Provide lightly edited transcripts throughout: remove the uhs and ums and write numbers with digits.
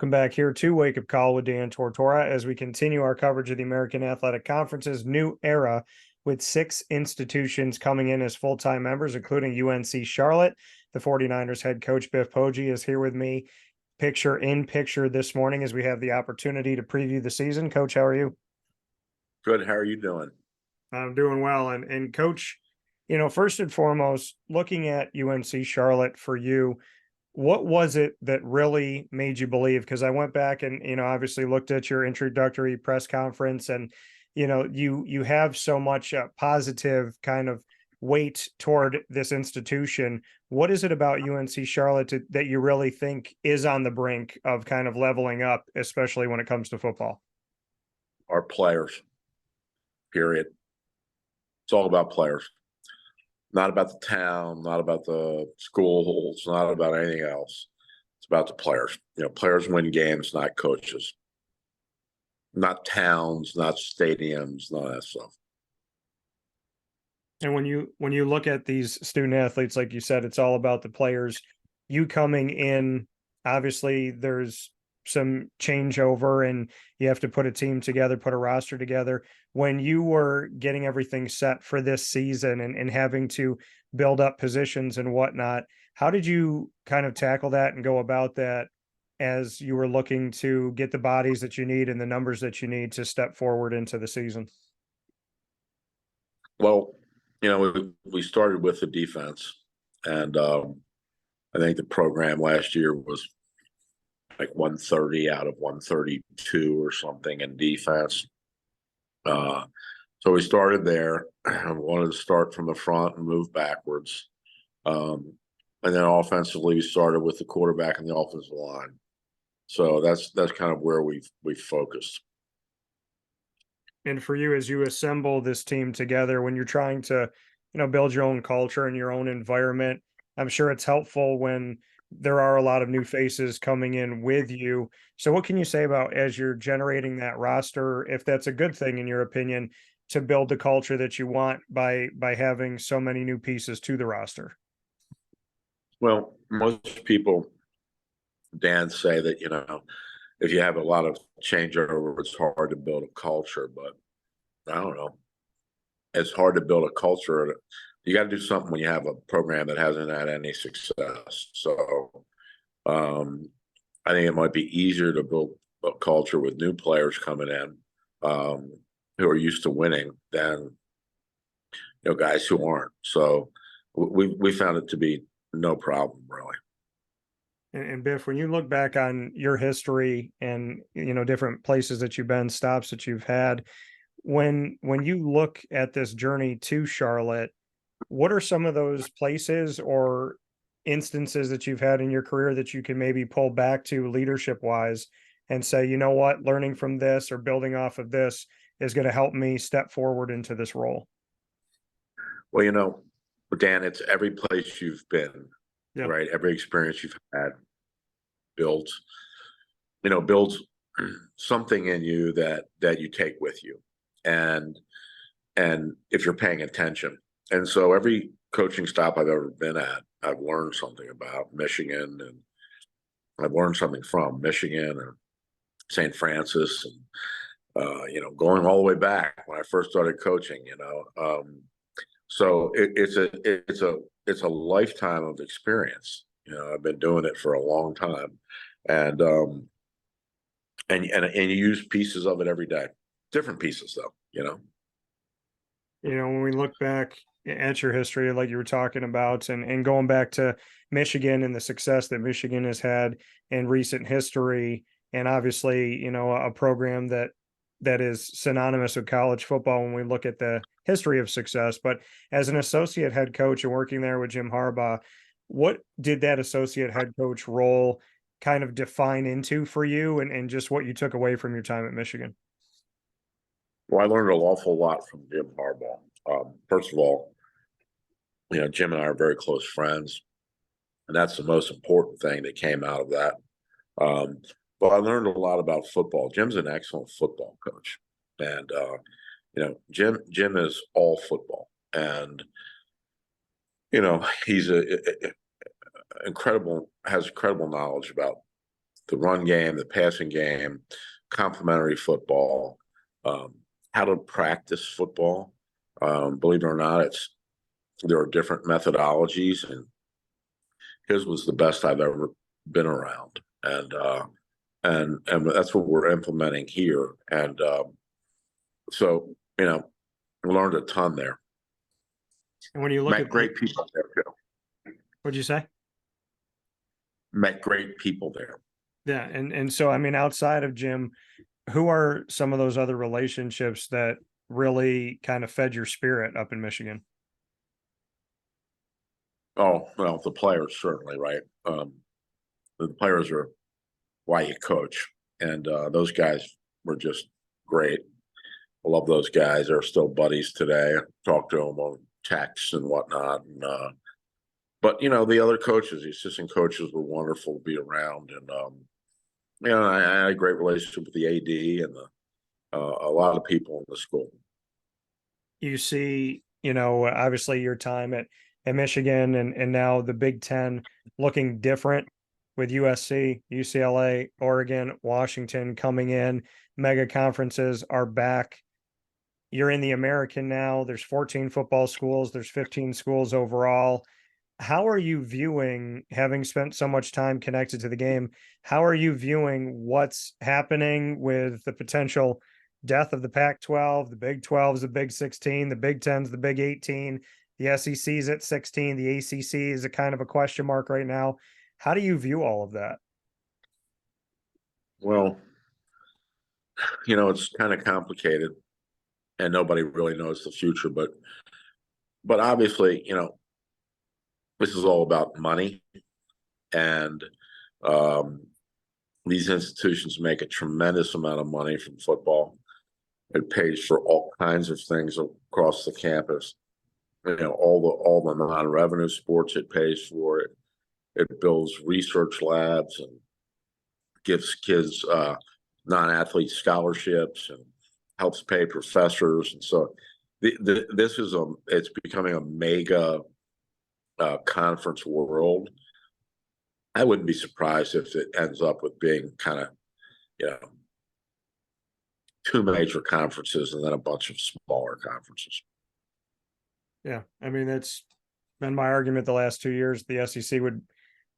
welcome back here to Wake Up Call with Dan Tortora as we continue our coverage of the American Athletic Conference's new era with 6 institutions coming in as full-time members, including UNC Charlotte. The 49ers head coach Biff Poggi is here with me, picture in picture this morning as we have the opportunity to preview the season. Coach, how are you? Good. How are you doing? I'm doing well. And Coach, first and foremost, looking at UNC Charlotte for you, what was it that really made you believe? Because I went back and, obviously looked at your introductory press conference and, you have so much positive kind of weight toward this institution. What is it about UNC Charlotte that you really think is on the brink of kind of leveling up, especially when it comes to football? Our players, period. It's all about players. Not about the town, not about the schools, not about anything else. It's about the players. Players win games, not coaches. Not towns, not stadiums, none of that stuff. And when you look at these student athletes, like you said, it's all about the players. You coming in, obviously there's some changeover and you have to put a team together, put a roster together. When you were getting everything set for this season and having to build up positions and whatnot, how did you kind of tackle that and go about that as you were looking to get the bodies that you need and the numbers that you need to step forward into the season? Well, we started with the defense, and I think the program last year was like 130 out of 132 or something in defense. So we started there. I wanted to start from the front and move backwards. And then offensively, we started with the quarterback and the offensive line. So that's kind of where we've focused. And for you, as you assemble this team together, when you're trying to, build your own culture and your own environment, I'm sure it's helpful when there are a lot of new faces coming in with you. So what can you say about as you're generating that roster, if that's a good thing in your opinion, to build the culture that you want by having so many new pieces to the roster? Well, most people, Dan, say that, if you have a lot of changeover, it's hard to build a culture, but I don't know. It's hard to build a culture. You got to do something when you have a program that hasn't had any success. So I think it might be easier to build a culture with new players coming in who are used to winning than guys who aren't. So we found it to be no problem, really. And Biff, when you look back on your history and different places that you've been, stops that you've had, when you look at this journey to Charlotte, what are some of those places or instances that you've had in your career that you can maybe pull back to leadership wise and say, you know what, learning from this or building off of this is going to help me step forward into this role? Well, Dan, it's every place you've been, Yep. right? Every experience you've had builds something in you that you take with you. And if you're paying attention. And so every coaching stop I've ever been at, I've learned something about Michigan, and I've learned something from Michigan and St. Francis, and going all the way back when I first started coaching. So it's a lifetime of experience. I've been doing it for a long time, and you use pieces of it every day. Different pieces, though. When we look back at your history, like you were talking about, and going back to Michigan and the success that Michigan has had in recent history, and obviously, a program that is synonymous with college football when we look at the history of success. But as an associate head coach and working there with Jim Harbaugh, what did that associate head coach role kind of define into for you and just what you took away from your time at Michigan? Well, I learned an awful lot from Jim Harbaugh. First of all, Jim and I are very close friends, and that's the most important thing that came out of that. But I learned a lot about football. Jim's an excellent football coach, and Jim is all football, and he's has incredible knowledge about the run game, the passing game, complementary football, how to practice football. Believe it or not, there are different methodologies, and his was the best I've ever been around, and that's what we're implementing here. And so I learned a ton there. And when you look Met great people there too. What'd you say? Met great people there. Yeah, and so I mean, outside of Jim, who are some of those other relationships that really kind of fed your spirit up in Michigan? Oh, well, the players certainly, right? The players are why you coach, and those guys were just great. I love those guys. They're still buddies today. I talk to them on texts and whatnot. And but the other coaches, the assistant coaches, were wonderful to be around, and I had a great relationship with the AD and a lot of people in the school. You see, obviously your time at Michigan and now the Big Ten looking different with USC, UCLA, Oregon, Washington coming in. Mega conferences are back. You're in the American now. There's 14 football schools. There's 15 schools overall. How are you viewing, having spent so much time connected to the game, how are you viewing what's happening with the potential death of the Pac-12, the Big 12's the Big 16, the Big 10's the Big 18, the SEC's at 16, the ACC is a kind of a question mark right now. How do you view all of that? Well, it's kind of complicated, and nobody really knows the future. But obviously, this is all about money, and these institutions make a tremendous amount of money from football. It pays for all kinds of things across the campus. All the non-revenue sports it pays for. It builds research labs and gives kids non-athlete scholarships and helps pay professors. And so this is it's becoming a mega conference world. I wouldn't be surprised if it ends up with being kind of, two major conferences and then a bunch of smaller conferences. Yeah, I mean, that's been my argument the last 2 years. The SEC would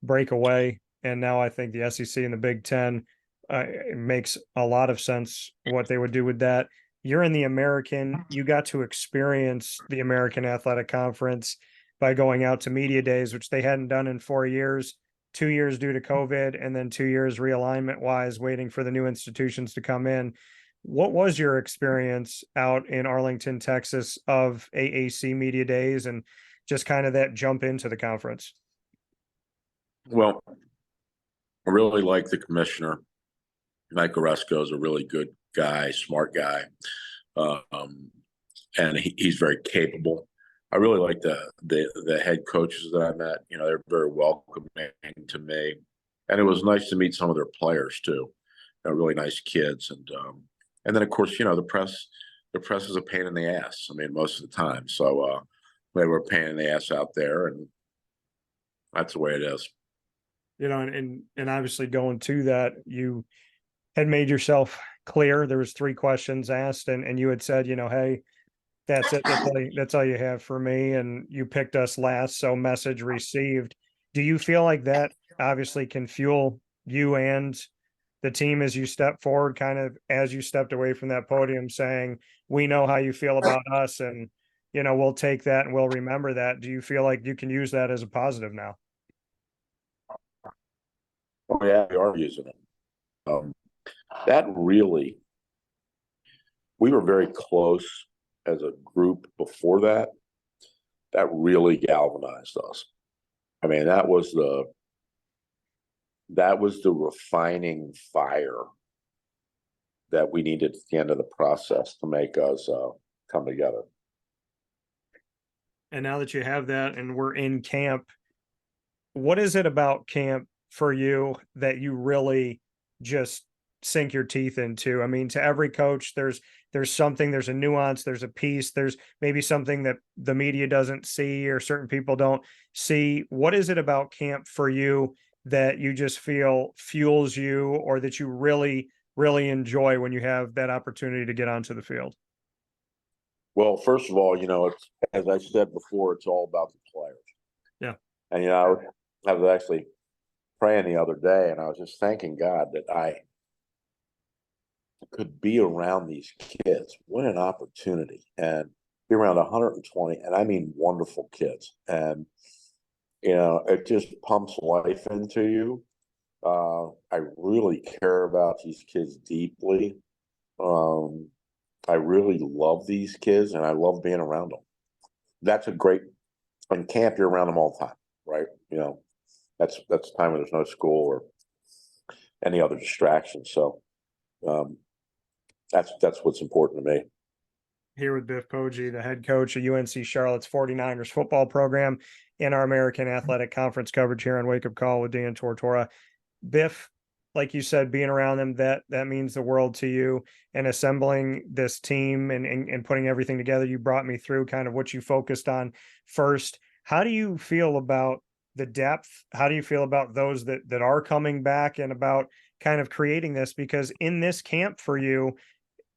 break away, and now I think the SEC and the Big Ten, it makes a lot of sense what they would do with that. You're in the American. You got to experience the American Athletic Conference by going out to media days, which they hadn't done in 4 years, 2 years due to COVID, and then 2 years realignment wise, waiting for the new institutions to come in. What was your experience out in Arlington, Texas of AAC media days and just kind of that jump into the conference? Well, I really like the commissioner. Mike Oresco is a really good guy, smart guy, and he's very capable. I really like the head coaches that I met. They're very welcoming to me, and it was nice to meet some of their players too. Really nice kids, and then of course the press. The press is a pain in the ass. I mean, most of the time. So they were a pain in the ass out there, and that's the way it is. And obviously going to that, you had made yourself clear. There was 3 questions asked, and you had said, hey, that's it. That's all you have for me. And you picked us last. So message received. Do you feel like that obviously can fuel you and the team as you step forward, kind of as you stepped away from that podium saying, we know how you feel about us and, we'll take that and we'll remember that. Do you feel like you can use that as a positive now? Oh yeah, we are using it. That really, we were very close as a group before that. That really galvanized us. I mean, that was the refining fire that we needed at the end of the process to make us come together. And now that you have that and we're in camp, what is it about camp for you that you really just sink your teeth into? I mean, to every coach, there's something, there's a nuance, there's a piece, there's maybe something that the media doesn't see or certain people don't see. What is it about camp for you that you just feel fuels you, or that you really, really enjoy when you have that opportunity to get onto the field? Well, first of all, it's, as I said before, it's all about the players. Yeah. And I was actually praying the other day, and I was just thanking God that I could be around these kids. What an opportunity. And be around 120, and I mean wonderful kids. And it just pumps life into you. I really care about these kids deeply. I really love these kids, and I love being around them. That's a great, in camp, you're around them all the time, right? That's the time when there's no school or any other distractions. So um, that's what's important to me. Here with Biff Poggi, the head coach of UNC Charlotte's 49ers football program, in our American Athletic Conference coverage here on Wake Up Call with Dan Tortora. Biff, like you said, being around them, that means the world to you, and assembling this team and putting everything together. You brought me through kind of what you focused on first. How do you feel about the depth? How do you feel about those that are coming back, and about kind of creating this? Because in this camp for you,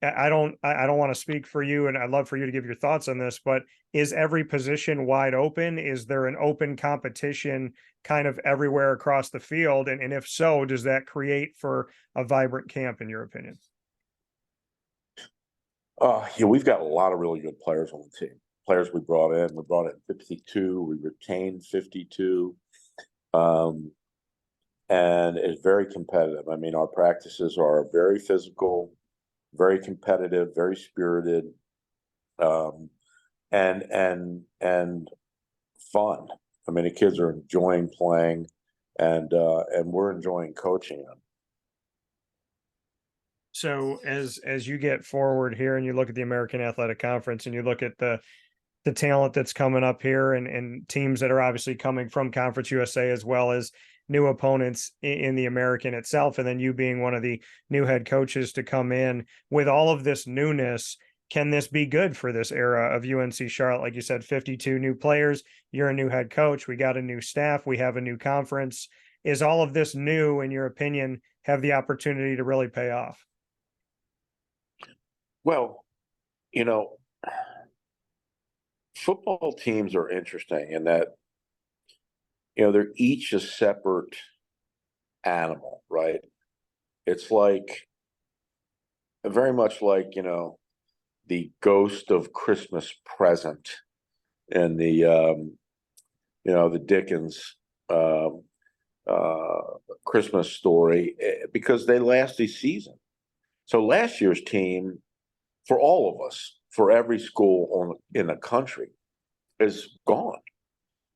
I don't want to speak for you, and I'd love for you to give your thoughts on this, but is every position wide open? Is there an open competition kind of everywhere across the field? And if so, does that create for a vibrant camp, in your opinion? Yeah, we've got a lot of really good players on the team. Players we brought in 52, we retained 52. And it's very competitive. I mean, our practices are very physical, very competitive, very spirited, and fun. I mean, the kids are enjoying playing, and we're enjoying coaching them. So as you get forward here, and you look at the American Athletic Conference, and you look at the talent that's coming up here, and teams that are obviously coming from Conference USA, as well as new opponents in the American itself, and then you being one of the new head coaches to come in with all of this newness, can this be good for this era of UNC Charlotte? Like you said, 52 new players, you're a new head coach, we got a new staff, we have a new conference. Is all of this new, in your opinion, have the opportunity to really pay off? Well, football teams are interesting in that, they're each a separate animal, right? It's like very much like, the Ghost of Christmas Present and the Dickens Christmas story, because they last a season. So last year's team, for all of us, for every school in the country, is gone.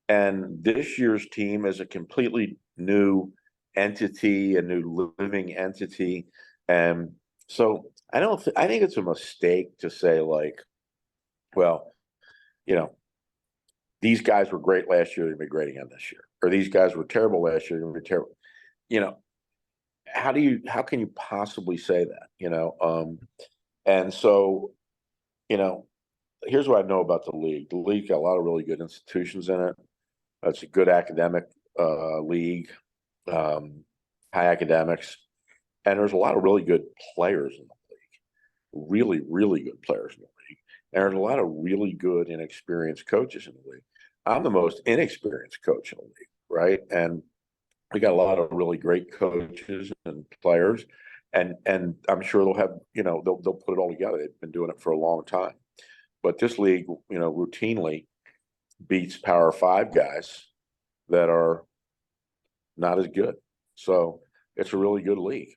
And this year's team is a completely new entity, a new living entity. And so I think it's a mistake to say, like, well, these guys were great last year, they're gonna be great again this year. Or these guys were terrible last year, they're gonna be terrible. How can you possibly say that? And so, here's what I know about the league. The league got a lot of really good institutions in it. It's a good academic league, high academics, and there's a lot of really good players in the league. Really, really good players in the league. And there's a lot of really good, inexperienced coaches in the league. I'm the most inexperienced coach in the league, right? And we got a lot of really great coaches and players, and I'm sure they'll have, they'll put it all together. They've been doing it for a long time. But this league, routinely beats Power 5 guys that are not as good. So it's a really good league.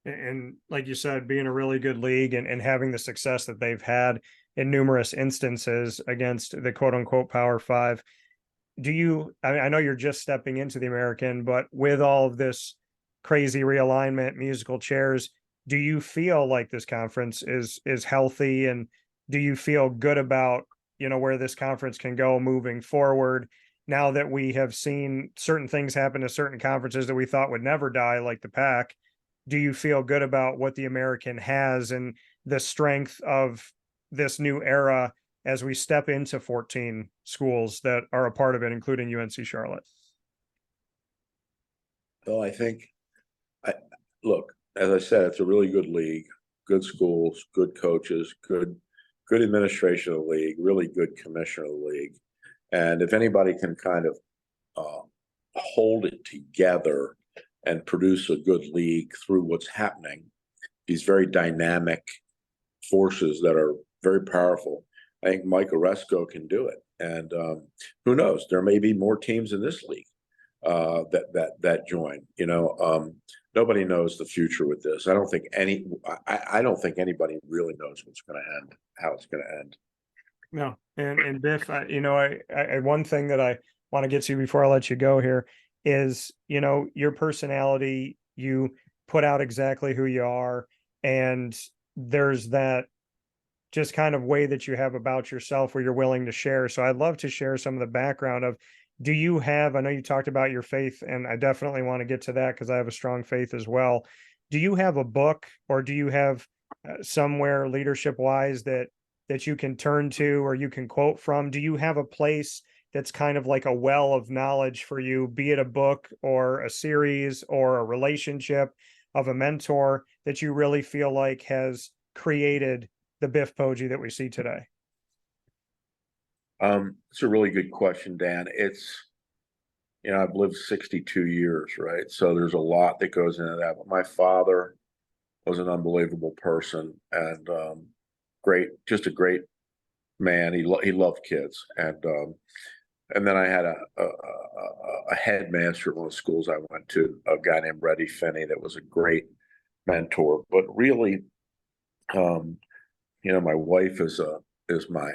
And like you said, being a really good league, and having the success that they've had in numerous instances against the quote unquote Power 5. I know you're just stepping into the American, but with all of this crazy realignment, musical chairs, do you feel like this conference is healthy, and do you feel good about, where this conference can go moving forward, now that we have seen certain things happen to certain conferences that we thought would never die, like the Pac? Do you feel good about what the American has, and the strength of this new era as we step into 14 schools that are a part of it, including UNC Charlotte? Well, I think I look, as I said, it's a really good league, good schools, good coaches, good administration of the league, really good commissioner of the league. And if anybody can kind of uh, hold it together and produce a good league through what's happening, these very dynamic forces that are very powerful. I think Mike Oresco can do it, and who knows? There may be more teams in this league that join. Nobody knows the future with this. I don't think I don't think anybody really knows what's going to end, how it's going to end. No, and Biff, I one thing that I want to get to before I let you go here is, your personality. You put out exactly who you are, and there's that just kind of way that you have about yourself where you're willing to share. So I'd love to share some of the background of, do you have, I know you talked about your faith, and I definitely want to get to that because I have a strong faith as well. Do you have a book, or do you have somewhere leadership wise that you can turn to or you can quote from? Do you have a place that's kind of like a well of knowledge for you, be it a book or a series or a relationship of a mentor that you really feel like has created the Biff Poggi that we see today? It's a really good question, Dan. I've lived 62 years, right? So there's a lot that goes into that. But my father was an unbelievable person, and just a great man. He loved kids, and then I had a headmaster at one of the schools I went to, a guy named Reddy Finney, that was a great mentor. But really, my wife is my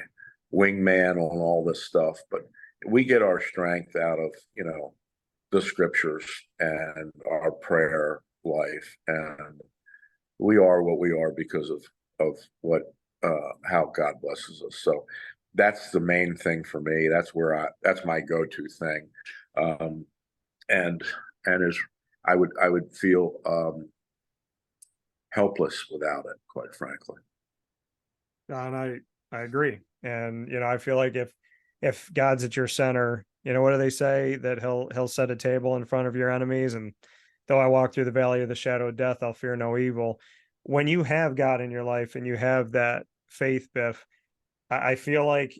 wingman on all this stuff. But we get our strength out of the scriptures and our prayer life, and we are what we are because of what how God blesses us. So that's the main thing for me. That's my go-to thing. And as I would feel helpless without it, quite frankly. And I agree. And I feel like if God's at your center, what do they say? That he'll set a table in front of your enemies, and though I walk through the valley of the shadow of death, I'll fear no evil. When you have God in your life and you have that faith, Biff, I feel like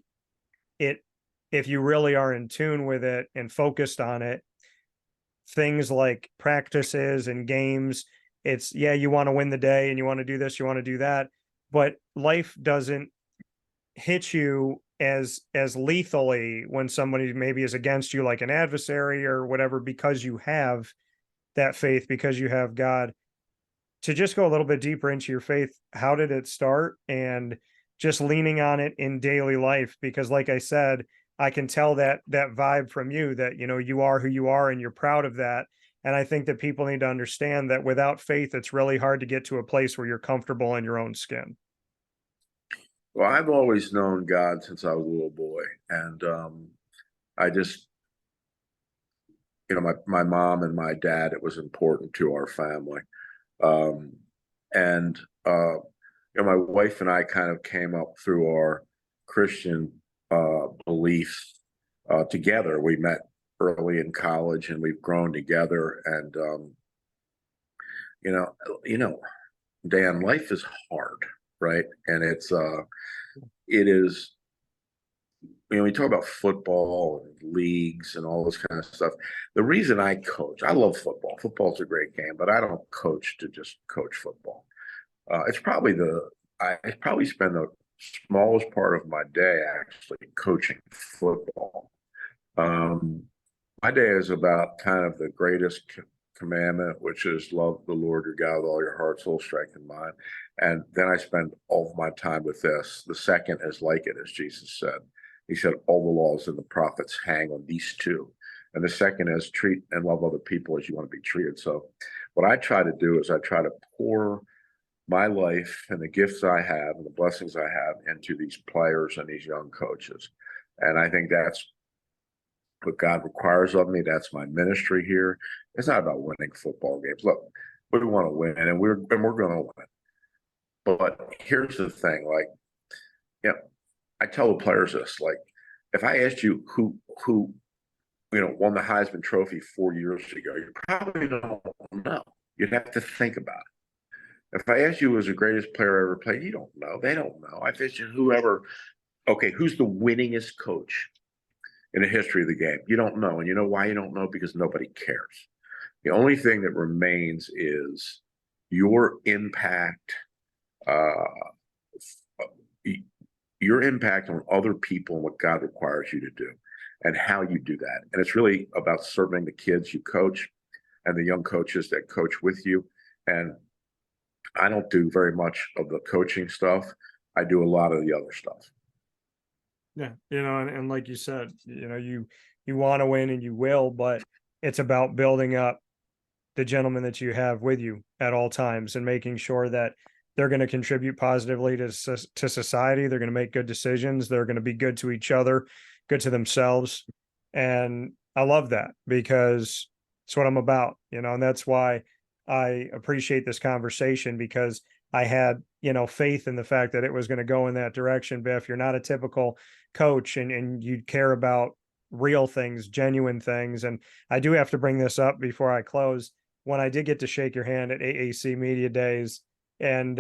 it, if you really are in tune with it and focused on it, things like practices and games, it's, yeah, you want to win the day and you want to do this, you want to do that, but life doesn't hit you as lethally when somebody maybe is against you, like an adversary or whatever, because you have that faith, because you have God. To just go a little bit deeper into your faith, how did it start? And just leaning on it in daily life, because like I said, I can tell that vibe from you, that you are who you are and you're proud of that. And I think that people need to understand that without faith, it's really hard to get to a place where you're comfortable in your own skin. Well, I've always known God since I was a little boy, and I just, my mom and my dad, it was important to our family. Um, and my wife and I kind of came up through our Christian beliefs together. We met early in college, and we've grown together. And you know, you know, Dan, life is hard, right? And it is. We talk about football and leagues and all this kind of stuff. The reason I coach, I love football. Football's a great game, but I don't coach to just coach football. I probably spend the smallest part of my day actually coaching football. Um, my day is about kind of the greatest commandment, which is love the Lord your God with all your heart, soul, strength, and mind. And then I spend all of my time with this. The second is like it, as Jesus said. He said, all the laws and the prophets hang on these two. And the second is treat and love other people as you want to be treated. So what I try to do is I try to pour my life and the gifts I have and the blessings I have into these players and these young coaches. And I think that's what God requires of me. That's my ministry here. It's not about winning football games. Look, we want to win, and we're going to win. But here's the thing: like, I tell the players this. Like, if I asked you who won the Heisman Trophy 4 years ago? You probably don't know. You'd have to think about it. If I asked you who was the greatest player ever played, you don't know. They don't know. I asked you whoever, okay, who's the winningest coach in the history of the game? You don't know. And you know why you don't know? Because nobody cares. The only thing that remains is your impact, uh, your impact on other people and what God requires you to do and how you do that. And it's really about serving the kids you coach and the young coaches that coach with you. And I don't do very much of the coaching stuff. I do a lot of the other stuff. Yeah, and like you said, you want to win and you will, but it's about building up the gentlemen that you have with you at all times and making sure that they're going to contribute positively to society. They're going to make good decisions. They're going to be good to each other, good to themselves. And I love that because it's what I'm about, and that's why I appreciate this conversation, because I had, faith in the fact that it was going to go in that direction. Biff, you're not a typical coach, and you care about real things, genuine things. And I do have to bring this up before I close. When I did get to shake your hand at AAC Media Days, and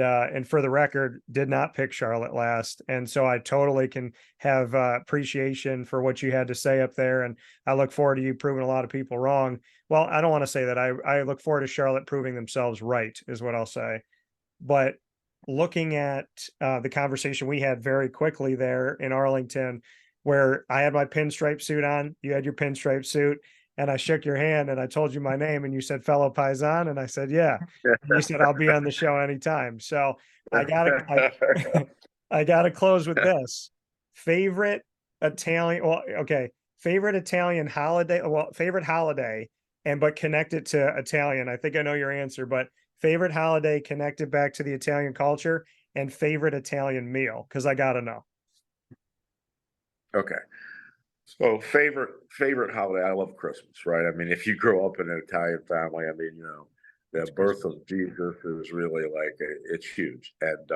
for the record, did not pick Charlotte last, and so I totally can have appreciation for what you had to say up there, and I look forward to you proving a lot of people wrong. Well, I don't want to say that. I look forward to Charlotte proving themselves right, is what I'll say. But looking at the conversation we had very quickly there in Arlington, where I had my pinstripe suit on, you had your pinstripe suit, and I shook your hand and I told you my name, and you said fellow Paisan, and I said, yeah. And you said, I'll be on the show anytime. So I gotta close with this. Favorite Italian, well, okay. Favorite Italian holiday, well, favorite holiday, but connect it to Italian. I think I know your answer, but favorite holiday connected back to the Italian culture, and favorite Italian meal, because I gotta know. Okay. So favorite holiday. I love Christmas, right? I mean, if you grow up in an Italian family, I mean, the birth of Jesus is really like it's huge, and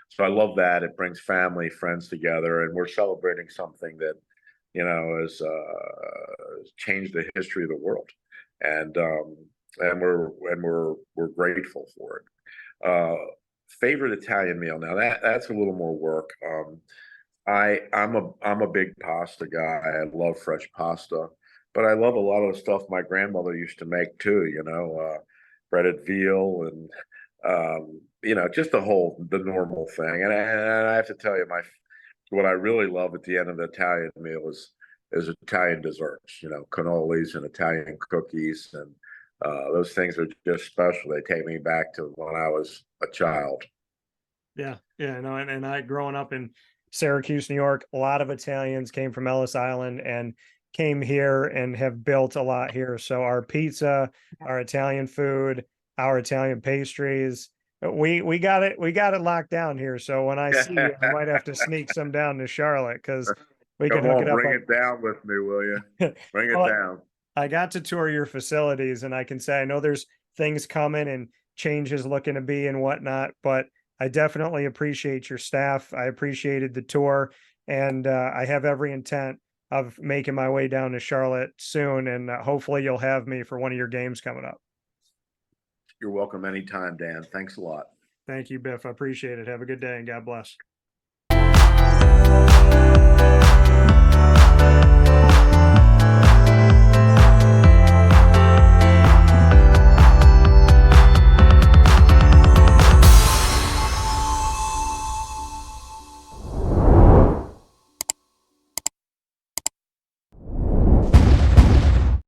so I love that. It brings family, friends together, and we're celebrating something that has changed the history of the world, and we're grateful for it. Favorite Italian meal. Now that's a little more work. I'm a big pasta guy. I love fresh pasta, but I love a lot of the stuff my grandmother used to make too. Breaded veal and just the normal thing. And I have to tell you, what I really love at the end of the Italian meal is Italian desserts. Cannolis and Italian cookies, and those things are just special. They take me back to when I was a child. Yeah, yeah, no, and I growing up in Syracuse, New York, a lot of Italians came from Ellis Island and came here and have built a lot here. So our pizza, our Italian food, our Italian pastries, we got it locked down here. So when I see you, I might have to sneak some down to Charlotte, because we can Come hook it on, up. bring it down with me, will you? Bring it Well, down. I got to tour your facilities, and I can say I know there's things coming and changes looking to be and whatnot, but I definitely appreciate your staff. I appreciated the tour, and I have every intent of making my way down to Charlotte soon, and hopefully you'll have me for one of your games coming up. You're welcome anytime, Dan. Thanks a lot. Thank you, Biff. I appreciate it. Have a good day, and God bless.